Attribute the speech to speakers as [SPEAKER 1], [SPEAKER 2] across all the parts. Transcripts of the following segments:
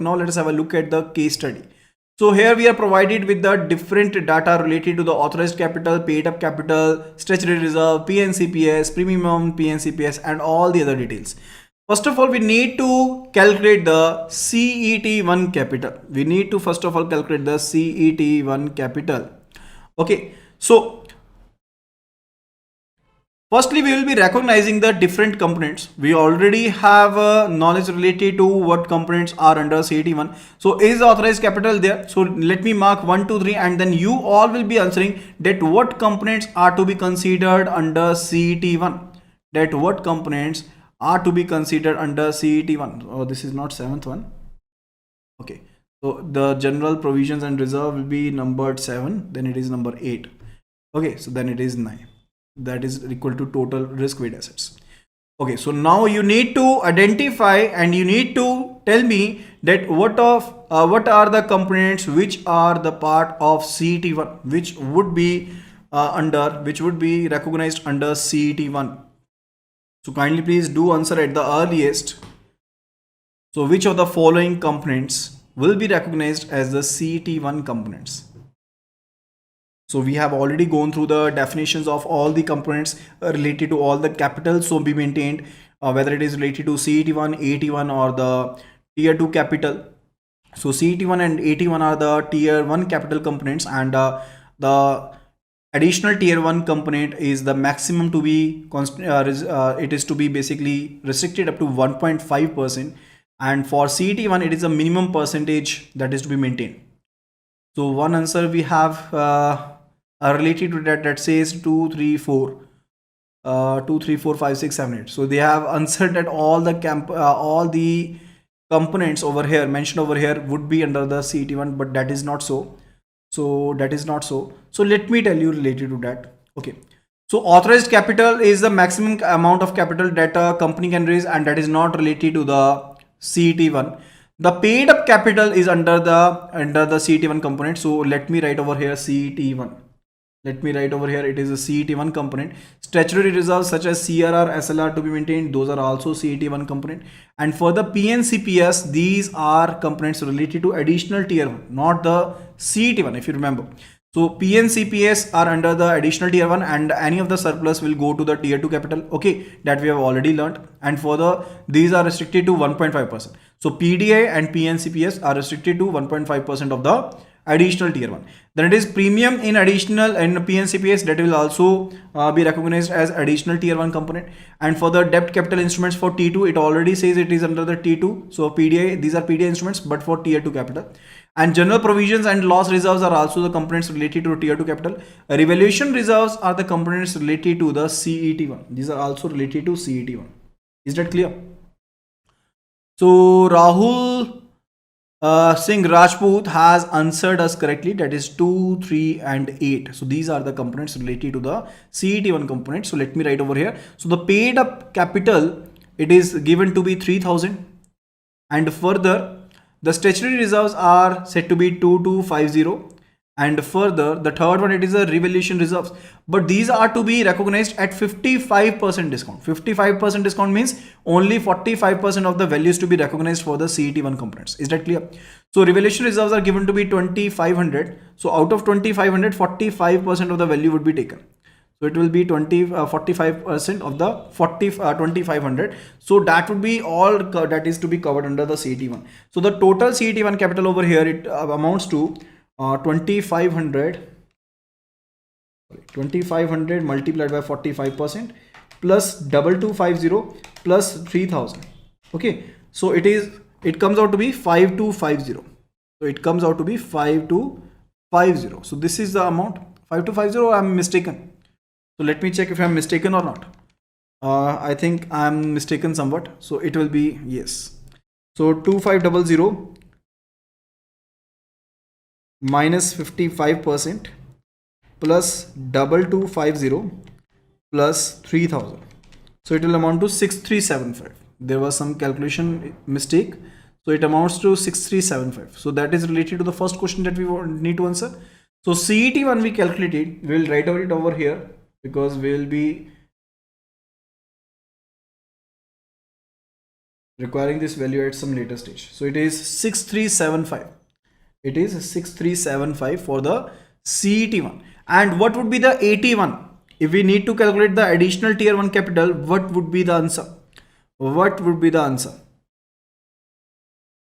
[SPEAKER 1] Now let us have a look at the case study. So here we are provided with the different data related to the authorized capital, paid up capital, statutory reserve, PNCPS, premium PNCPS, and all the other details. First of all, we need to calculate the CET1 capital. We need to first of all calculate the CET1 capital. Okay, so firstly, we will be recognizing the different components. We already have knowledge related to what components are under CET1. So is authorized capital there? So let me mark 1, 2, 3, and then you all will be answering that what components are to be considered under CET1. That what components are to be considered under CET1. Oh, this is not 7th one. Okay. So the general provisions and reserve will be numbered 7. Then it is number 8. Okay. So then it is 9. That is equal to total risk weight assets. Okay, so now you need to identify and you need to tell me that what are the components which are the part of CET1, which would be recognized under CET1. So kindly please do answer at the earliest. So which of the following components will be recognized as the CET1 components? So we have already gone through the definitions of all the components related to all the capital so be maintained, whether it is related to CET1, AT1 or the tier 2 capital. So CET1 and AT1 are the tier 1 capital components, and the additional tier 1 component is the maximum to be it is to be basically restricted up to 1.5%, and for CET1 it is a minimum percentage that is to be maintained. So one answer we have related to that says 2, 3, 4, 2, 3, 4, 5, 6, 7, 8. So they have answered that all the components over here mentioned over here would be under the CET1, but that is not so. So that is not so. So let me tell you related to that. Okay. So authorized capital is the maximum amount of capital that a company can raise, and that is not related to the CET1. The paid up capital is under the CET1 component. So let me write over here CET1. Let me write over here it is a CET1 component. Statutory reserves such as CRR, SLR to be maintained, those are also CET1 component. And for the PNCPS, these are components related to additional tier 1, not the CET1 if you remember. So PNCPS are under the additional tier 1, and any of the surplus will go to the tier 2 capital. Okay, that we have already learned. And for these are restricted to 1.5%. So PDI and PNCPS are restricted to 1.5% of the additional tier 1. Then it is premium in additional and PNCPS, that will also be recognized as additional tier 1 component. And for the debt capital instruments for T2, it already says it is under the T2. So PDI, these are PDI instruments, but for tier 2 capital. And general provisions and loss reserves are also the components related to tier 2 capital. Revaluation reserves are the components related to the CET1. These are also related to CET1. Is that clear? So Rahul Singh Rajput has answered us correctly, that is 2, 3 and 8. So these are the components related to the CET1 component. So let me write over here. So the paid up capital, it is given to be 3000, and further the statutory reserves are set to be 2250, and further the third one, it is a revaluation reserves, but these are to be recognized at 55% discount. 55% discount means only 45% of the values to be recognized for the CET1 components. Is that clear? So revaluation reserves are given to be 2500. So out of 2500, 45% of the value would be taken. So it will be 45% of the 2500. So that would be all that is to be covered under the CET1. So the total CET1 capital over here, it amounts to 2500 multiplied by 45% plus 2250 plus 3000. Okay, so it comes out to be 5250. So it comes out to be 5250. So this is the amount 5250. I'm mistaken. So let me check if I'm mistaken or not. I think I'm mistaken somewhat. So it will be yes. So 2500 minus 55% plus 2250 plus 3000. So it will amount to 6375. There was some calculation mistake. So it amounts to 6375. So that is related to the first question that we need to answer. So CET1 we calculated. We will write it over here because we will be requiring this value at some later stage. So it is 6375. It is 6375 for the CET1. And what would be the AT1? If we need to calculate the additional tier 1 capital, what would be the answer? What would be the answer?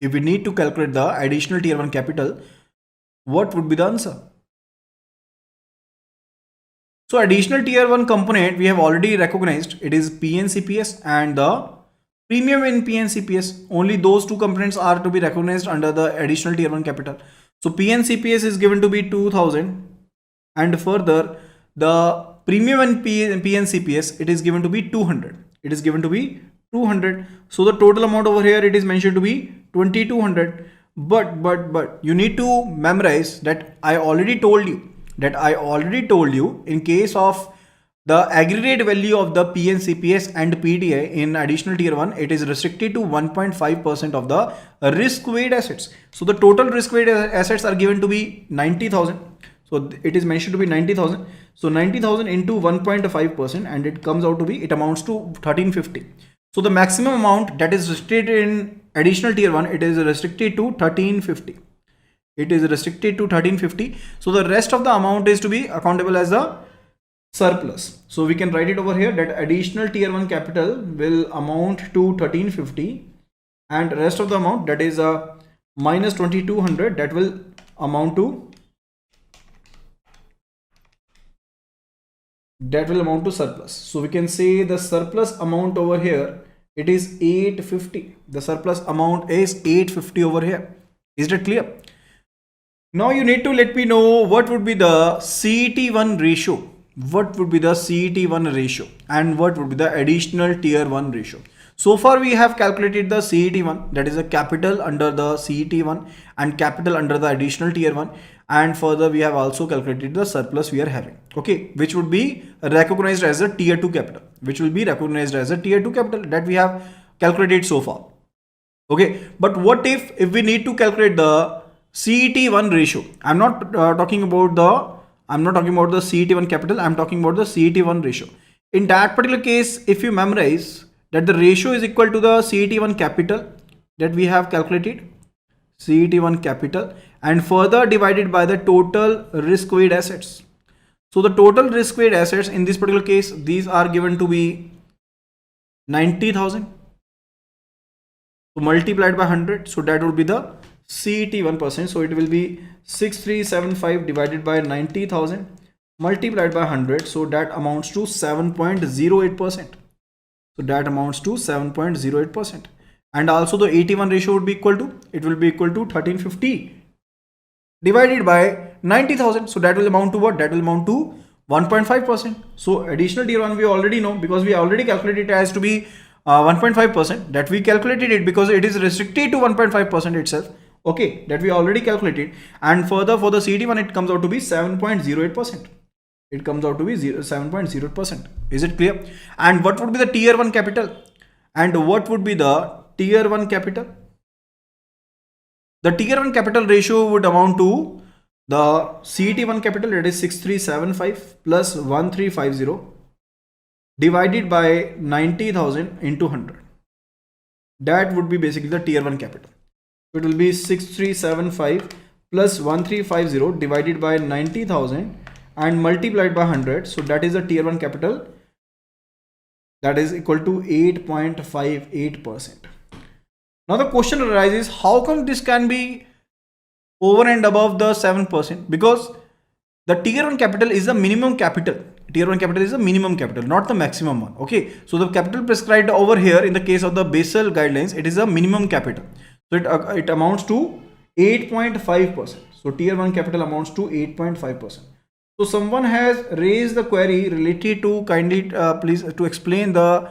[SPEAKER 1] If we need to calculate the additional tier 1 capital, what would be the answer? So additional tier 1 component we have already recognized, it is PNCPS and the premium in PNCPS. Only those two components are to be recognized under the additional tier 1 capital. So PNCPS is given to be 2000, and further the premium in PNCPS, it is given to be 200. It is given to be 200. So the total amount over here, it is mentioned to be 2200. But you need to memorize that I already told you in case of the aggregate value of the PNCPS and PDI in additional tier 1, it is restricted to 1.5% of the risk weighted assets. So the total risk weighted assets are given to be 90,000. So it is mentioned to be 90,000. So 90,000 into 1.5%, and it comes out to be, it amounts to 1350. So the maximum amount that is restricted in additional tier 1, it is restricted to 1350. It is restricted to 1350. So the rest of the amount is to be accountable as the surplus. So we can write it over here that additional tier 1 capital will amount to 1350, and rest of the amount, that is minus 2200, that will amount to surplus. So we can say the surplus amount over here, it is 850. The surplus amount is 850 over here. Is that clear? Now you need to let me know what would be the CET1 ratio. What would be the CET1 ratio and what would be the additional tier 1 ratio. So far we have calculated the CET1, that is a capital under the CET1 and capital under the additional tier 1, and further we have also calculated the surplus we are having, okay, which would be recognized as a tier 2 capital, that we have calculated so far. Okay, but what if we need to calculate the CET1 ratio? I'm not talking about the CET1 capital, I'm talking about the CET1 ratio. In that particular case, if you memorize that the ratio is equal to the CET1 capital that we have calculated, CET1 capital, and further divided by the total risk weighted assets. So the total risk weighted assets in this particular case, these are given to be 90,000. So multiplied by 100, so that would be the CET1%. So it will be 6375 divided by 90,000 multiplied by 100. So that amounts to 7.08%. So that amounts to 7.08%. And also the AT1 ratio would be equal to, it will be equal to 1350 divided by 90,000. So that will amount to what? That will amount to 1.5%. So additional tier 1 we already know, because we already calculated it as to be 1.5%, that we calculated it because it is restricted to 1.5% itself. Okay, that we already calculated. And further for the CET1, it comes out to be 7.08%. It comes out to be 7.08%. Is it clear? And what would be the tier 1 capital? And what would be the tier 1 capital? The tier 1 capital ratio would amount to the CET1 capital, that is 6375 plus 1350 divided by 90,000 into 100. That would be basically the tier 1 capital. It will be 6375 plus 1350 divided by 90,000 and multiplied by 100. So that is the tier 1 capital, that is equal to 8.58%. Now the question arises, how come this can be over and above the 7%? Because the tier 1 capital is the minimum capital. Tier 1 capital is the minimum capital, not the maximum one. Okay, so the capital prescribed over here in the case of the Basel guidelines, it is a minimum capital. So it amounts to 8.5%. So tier 1 capital amounts to 8.5%. So someone has raised the query related to, kindly please to explain the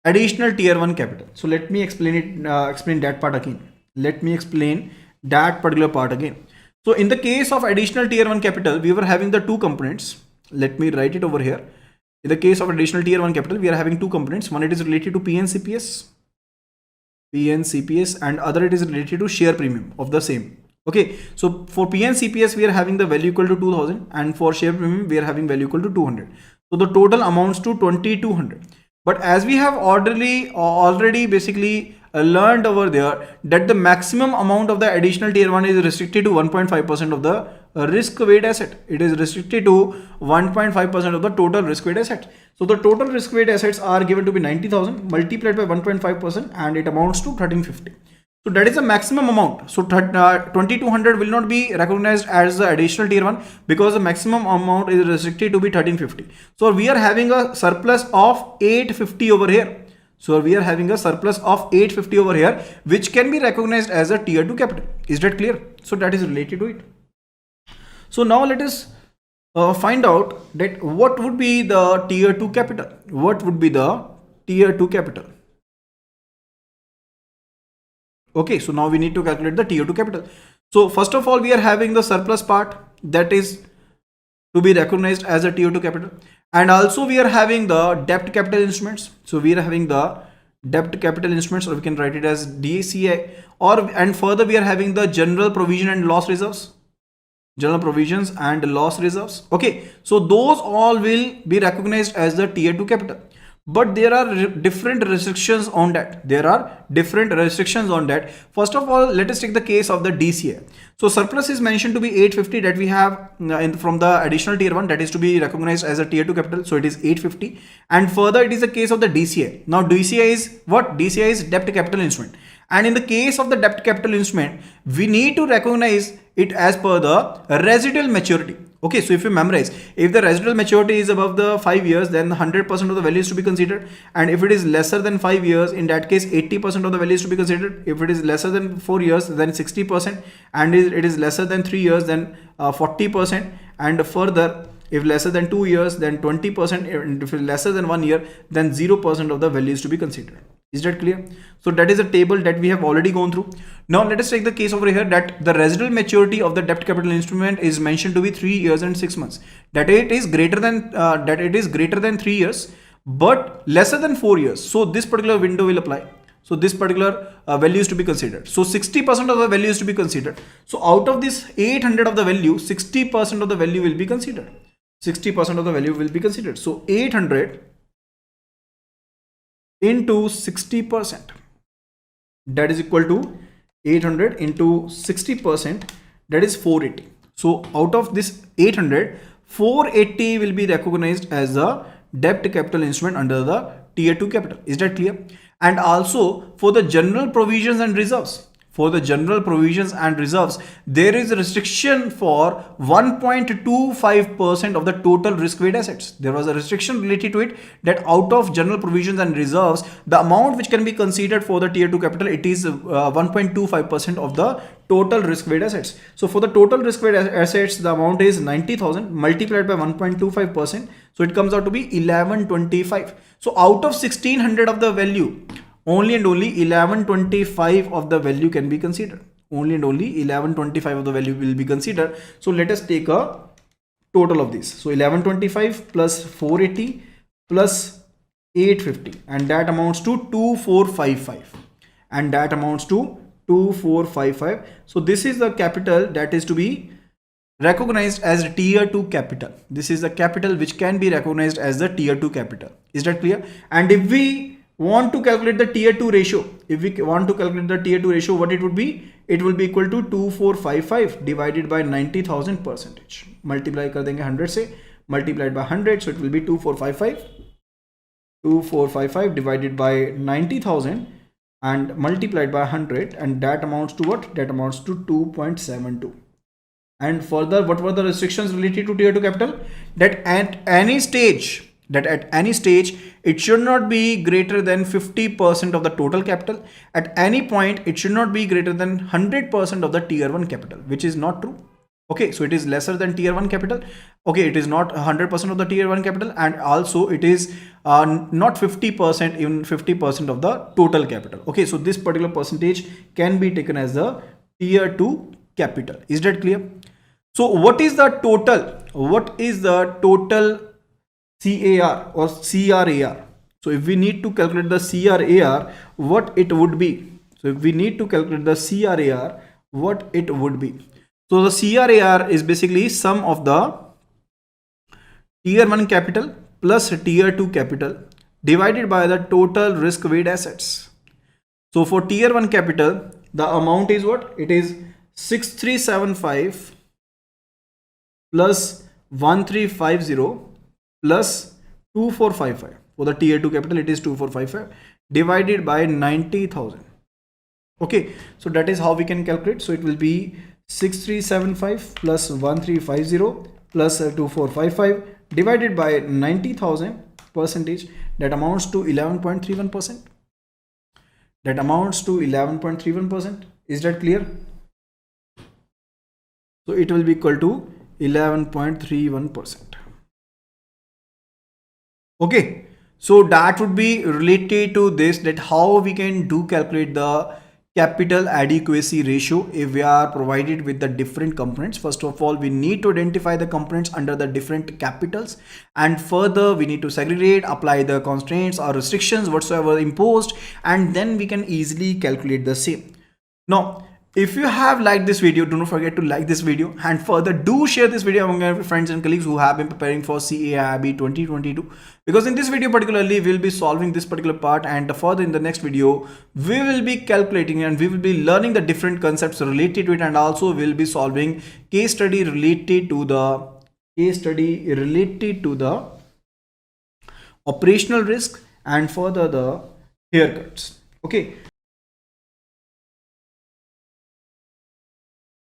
[SPEAKER 1] additional tier 1 capital. So let me explain it, explain that part again. Let me explain that particular part again. So in the case of additional tier 1 capital, we were having the two components. Let me write it over here. In the case of additional tier 1 capital, we are having two components. One, it is related to PNCPS, and other it is related to share premium of the same. Okay, so for PNCPS we are having the value equal to 2000, and for share premium we are having value equal to 200. So the total amounts to 2200. But as we have already basically learned over there that the maximum amount of the additional tier 1 is restricted to 1.5% of the risk weight asset. It is restricted to 1.5% of the total risk weight asset. So the total risk weight assets are given to be 90,000 multiplied by 1.5% and it amounts to 1350. So that is the maximum amount. So 2200 will not be recognized as the additional tier 1 because the maximum amount is restricted to be 1350. So we are having a surplus of 850 over here. So we are having a surplus of 850 over here, which can be recognized as a tier 2 capital. Is that clear? So that is related to it. So now let us find out that what would be the tier 2 capital. What would be the tier 2 capital? Okay, so now we need to calculate the tier 2 capital. So first of all, we are having the surplus part that is to be recognized as a tier 2 capital, and also we are having the debt capital instruments. So we are having the debt capital instruments, or we can write it as DCI, and further we are having the general provision and loss reserves. General provisions and loss reserves. Okay, so those all will be recognized as the tier 2 capital. But there are different restrictions on that. First of all, let us take the case of the DCA. So surplus is mentioned to be 850 that we have from the additional tier 1, that is to be recognized as a tier 2 capital. So it is 850. And further it is the case of the DCA. Now DCA is what? DCA is debt capital instrument. And in the case of the debt capital instrument, we need to recognize it as per the residual maturity. Okay, so if you memorize, if the residual maturity is above the 5 years, then 100% of the value is to be considered. And if it is lesser than 5 years, in that case, 80% of the value is to be considered. If it is lesser than 4 years, then 60%. And it is lesser than 3 years, then 40%. And further, if lesser than 2 years, then 20%. And if it is lesser than 1 year, then 0% of the value is to be considered. Is that clear? So that is a table that we have already gone through. Now let us take the case over here that the residual maturity of the debt capital instrument is mentioned to be 3 years and 6 months. That it is greater than 3 years, but lesser than 4 years. So this particular window will apply. So this particular value is to be considered. So 60% of the value is to be considered. So out of this 800 of the value, 60% of the value will be considered. 60% of the value will be considered. So 800 into 60%, that is equal to 800 into 60%, that is 480. So out of this 800, 480 will be recognized as a debt capital instrument under the tier 2 capital. Is that clear? And also for the general provisions and reserves, there is a restriction for 1.25% of the total risk weight assets. There was a restriction related to it that out of general provisions and reserves, the amount which can be considered for the tier 2 capital, it is 1.25% of the total risk weight assets. So for the total risk weight assets, the amount is 90,000 multiplied by 1.25%. So it comes out to be 1125. So out of 1600 of the value, only and only 1125 of the value can be considered. Only and only 1125 of the value will be considered. So let us take a total of this. So 1125 plus 480 plus 850, and that amounts to 2455. And that amounts to 2455. So this is the capital that is to be recognized as tier 2 capital. This is the capital which can be recognized as the tier 2 capital. Is that clear? And if we want to calculate the tier 2 ratio, what it would be? It will be equal to 2455 divided by 90,000 percentage. Multiply kar denge 100 se, multiplied by 100, so it will be 2455 divided by 90,000 and multiplied by 100, and that amounts to what? That amounts to 2.72. And further, what were the restrictions related to tier 2 capital? That at any stage, it should not be greater than 50% of the total capital. At any point, it should not be greater than 100% of the tier 1 capital, which is not true. Okay, so it is lesser than tier 1 capital. Okay, it is not 100% of the tier 1 capital, and also it is not 50%, even 50% of the total capital. Okay, so this particular percentage can be taken as the tier 2 capital. Is that clear? So what is the total? CAR or CRAR. So if we need to calculate the CRAR, what it would be? So the CRAR is basically sum of the tier 1 capital plus tier 2 capital divided by the total risk weight assets. So for tier 1 capital, the amount is what? It is 6375 plus 1350 plus 2455. For the tier 2 capital, it is 2455 divided by 90,000. Okay, so that is how we can calculate. So it will be 6375 plus 1350 plus 2455 divided by 90,000 percentage. That amounts to 11.31%. That amounts to 11.31%. Is that clear? So it will be equal to 11.31%. Okay, so that would be related to this, that how we can do calculate the capital adequacy ratio if we are provided with the different components. First of all, we need to identify the components under the different capitals, and further we need to segregate, apply the constraints or restrictions whatsoever imposed, and then we can easily calculate the same. Now, if you have liked this video, do not forget to like this video, and further do share this video among your friends and colleagues who have been preparing for CAIIB 2022, because in this video particularly we will be solving this particular part, and further in the next video we will be calculating and we will be learning the different concepts related to it, and also we will be solving case study related to the operational risk and further the haircuts. Okay,